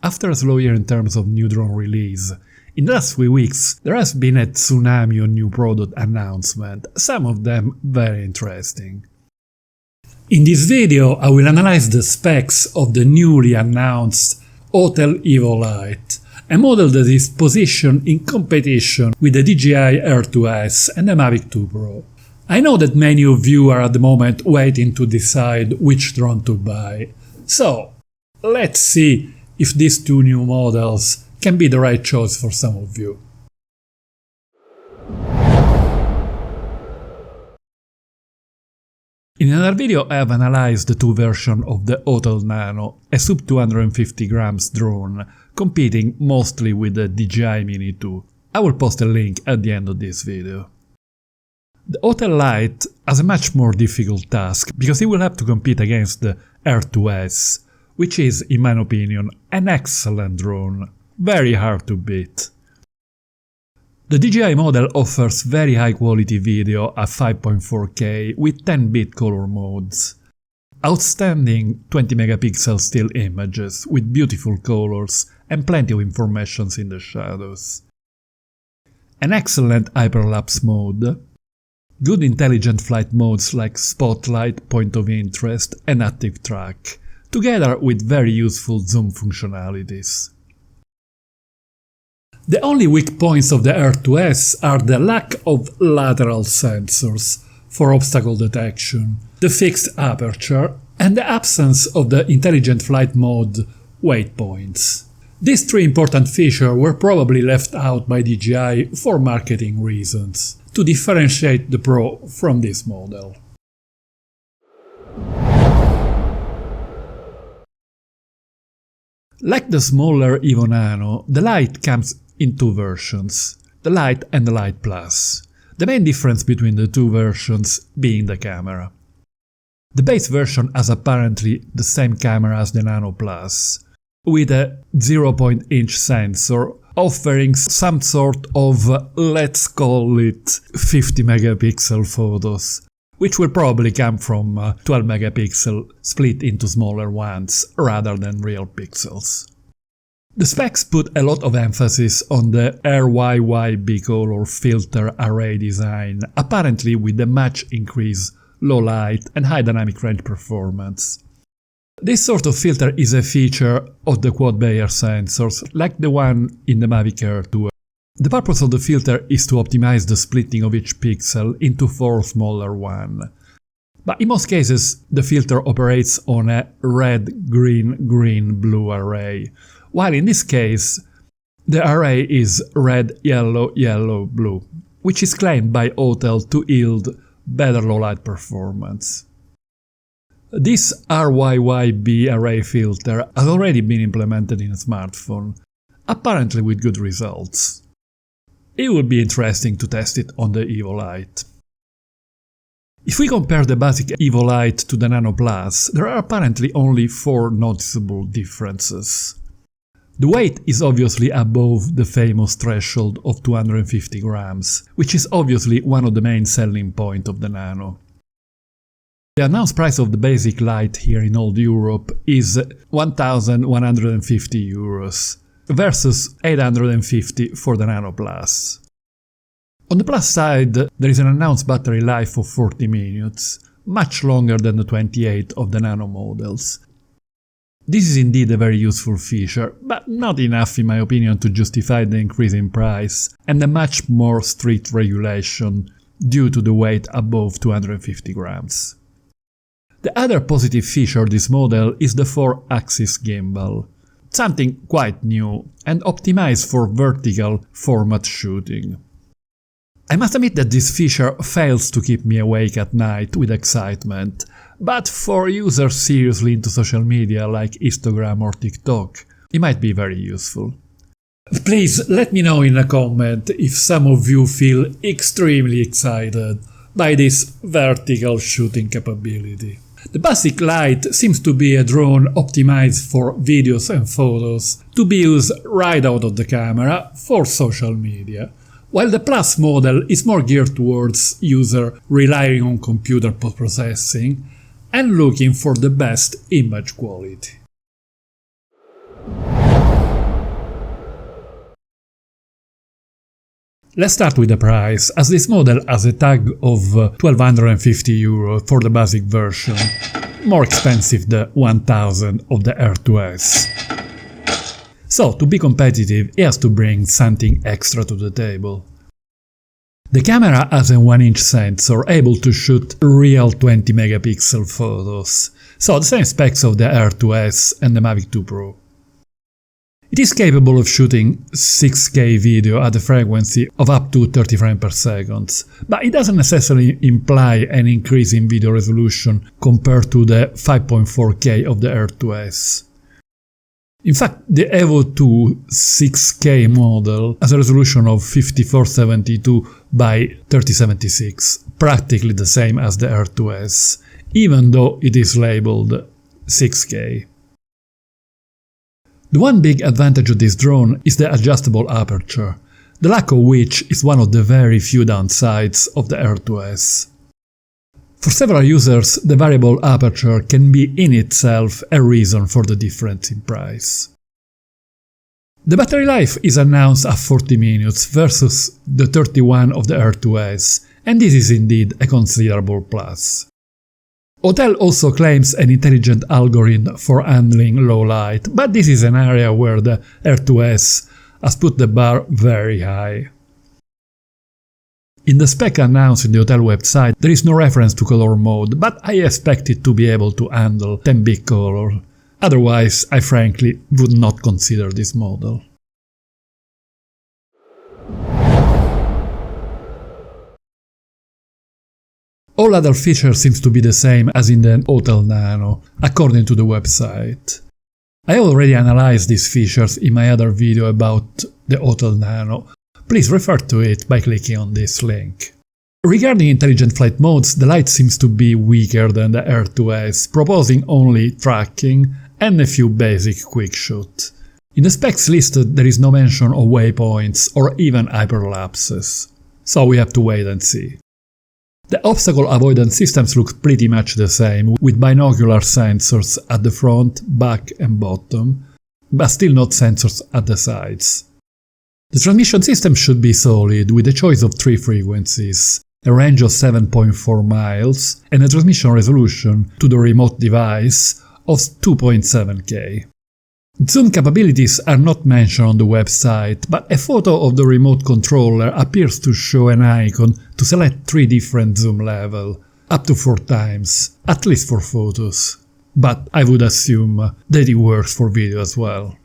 After a slow year in terms of new drone release, in the last few weeks there has been a tsunami of new product announcement, some of them very interesting. In this video I will analyze the specs of the newly announced Autel Evo Lite, a model that is positioned in competition with the DJI Air 2S and the Mavic 2 Pro. I know that many of you are at the moment waiting to decide which drone to buy, so let's see if these two new models can be the right choice for some of you. In another video I have analyzed the two versions of the Autel Nano, a sub 250 grams drone, competing mostly with the DJI Mini 2. I will post a link at the end of this video. The Autel Lite has a much more difficult task, because it will have to compete against the Air 2S, which is, in my opinion, an excellent drone, very hard to beat. The DJI model offers very high quality video at 5.4K with 10-bit color modes, outstanding 20 megapixel still images with beautiful colors and plenty of information in the shadows, an excellent hyperlapse mode, good intelligent flight modes like spotlight, point of interest and active track, together with very useful zoom functionalities. The only weak points of the Air 2S are the lack of lateral sensors for obstacle detection, the fixed aperture, and the absence of the intelligent flight mode waypoints. These three important features were probably left out by DJI for marketing reasons, to differentiate the Pro from this model. Like the smaller Evo Nano, the Lite comes in two versions, the Lite and the Lite Plus, the main difference between the two versions being the camera. The base version has apparently the same camera as the Nano Plus, with a 0.inch sensor offering some sort of, let's call it, 50 megapixel photos, which will probably come from 12 megapixel split into smaller ones rather than real pixels. The specs put a lot of emphasis on the RYY bicolor filter array design, apparently with a much increased low light and high dynamic range performance. This sort of filter is a feature of the quad-layer sensors, like the one in the Mavic Air 2. The purpose of the filter is to optimize the splitting of each pixel into 4 smaller ones. But in most cases the filter operates on a red-green-green-blue array, while in this case the array is red-yellow-yellow-blue, which is claimed by Autel to yield better low-light performance. This RYYB array filter has already been implemented in a smartphone, apparently with good results. It would be interesting to test it on the Evo Lite. If we compare the basic Evo Lite to the Nano Plus, there are apparently only 4 noticeable differences. The weight is obviously above the famous threshold of 250 grams, which is obviously one of the main selling points of the Nano. The announced price of the basic Lite here in all Europe is 1,150 euros. Versus 850 for the Nano Plus. On the Plus side, there is an announced battery life of 40 minutes, much longer than the 28 of the Nano models. This is indeed a very useful feature, but not enough in my opinion to justify the increase in price and a much more strict regulation due to the weight above 250 grams. The other positive feature of this model is the 4-axis gimbal. Something quite new and optimized for vertical format shooting. I must admit that this feature fails to keep me awake at night with excitement, but for users seriously into social media like Instagram or TikTok, it might be very useful. Please let me know in a comment if some of you feel extremely excited by this vertical shooting capability. The Basic Lite seems to be a drone optimized for videos and photos to be used right out of the camera for social media, while the Plus model is more geared towards user relying on computer post-processing and looking for the best image quality. Let's start with the price, as this model has a tag of €1,250 for the basic version, more expensive than $1,000 of the Air 2S. So, to be competitive, it has to bring something extra to the table. The camera has a 1-inch sensor able to shoot real 20 megapixel photos, so the same specs of the Air 2S and the Mavic 2 Pro. It is capable of shooting 6K video at a frequency of up to 30 frames per second, but it doesn't necessarily imply an increase in video resolution compared to the 5.4K of the Air 2S. In fact, the Evo 2 6K model has a resolution of 5472 by 3076, practically the same as the Air 2S, even though it is labeled 6K. The one big advantage of this drone is the adjustable aperture, the lack of which is one of the very few downsides of the Air 2S. For several users, the variable aperture can be in itself a reason for the difference in price. The battery life is announced at 40 minutes versus the 31 of the Air 2S, and this is indeed a considerable plus. Autel also claims an intelligent algorithm for handling low light, but this is an area where the Air 2S has put the bar very high. In the spec announced in the Autel website, there is no reference to color mode, but I expect it to be able to handle 10-bit color. Otherwise, I frankly would not consider this model. All other features seems to be the same as in the Autel Nano, according to the website. I already analyzed these features in my other video about the Autel Nano. Please refer to it by clicking on this link. Regarding intelligent flight modes, the Lite seems to be weaker than the Air 2S, proposing only tracking and a few basic quickshot. In the specs listed there is no mention of waypoints or even hyperlapses, so we have to wait and see. The obstacle avoidance systems look pretty much the same, with binocular sensors at the front, back and bottom, but still not sensors at the sides. The transmission system should be solid, with a choice of 3 frequencies, a range of 7.4 miles, and a transmission resolution to the remote device of 2.7K. Zoom capabilities are not mentioned on the website, but a photo of the remote controller appears to show an icon to select 3 different zoom levels, up to 4 times, at least for photos. But I would assume that it works for video as well.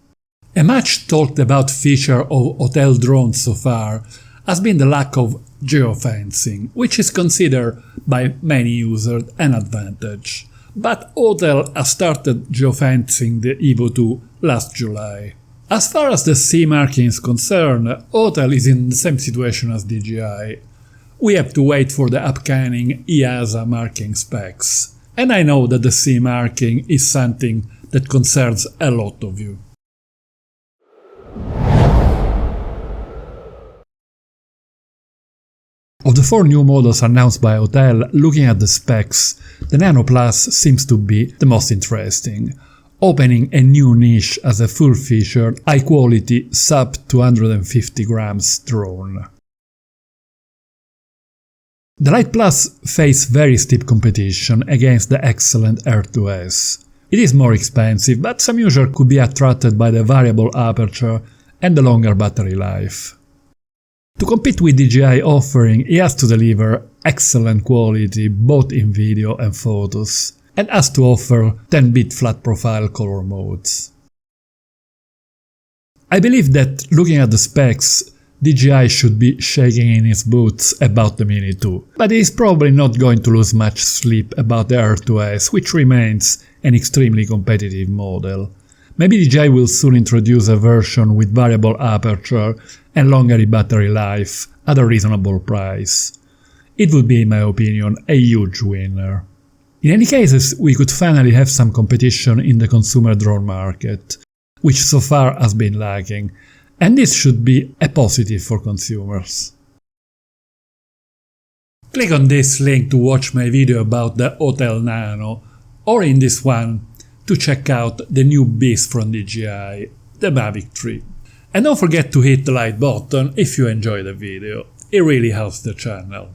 A much talked about feature of Autel drones so far has been the lack of geofencing, which is considered by many users an advantage. But Autel has started geofencing the Evo 2 last July. As far as the CE marking is concerned, Autel is in the same situation as DJI. We have to wait for the upcoming EASA marking specs, and I know that the CE marking is something that concerns a lot of you. Of the 4 new models announced by Autel, looking at the specs, the Nano Plus seems to be the most interesting, opening a new niche as a full-featured, high-quality sub-250 grams drone. The Lite Plus faces very steep competition against the excellent Air 2S. It is more expensive, but some users could be attracted by the variable aperture and the longer battery life. To compete with DJI offering, it has to deliver excellent quality both in video and photos, and has to offer 10-bit flat profile color modes. I believe that, looking at the specs, DJI should be shaking in its boots about the Mini 2, but it is probably not going to lose much sleep about the Air 2S, which remains an extremely competitive model. Maybe DJI will soon introduce a version with variable aperture and longer battery life at a reasonable price. It would be, in my opinion, a huge winner. In any case, we could finally have some competition in the consumer drone market, which so far has been lacking, and this should be a positive for consumers. Click on this link to watch my video about the Autel Nano, or in this one to check out the new beast from DJI, the Mavic 3. And don't forget to hit the like button if you enjoyed the video, it really helps the channel.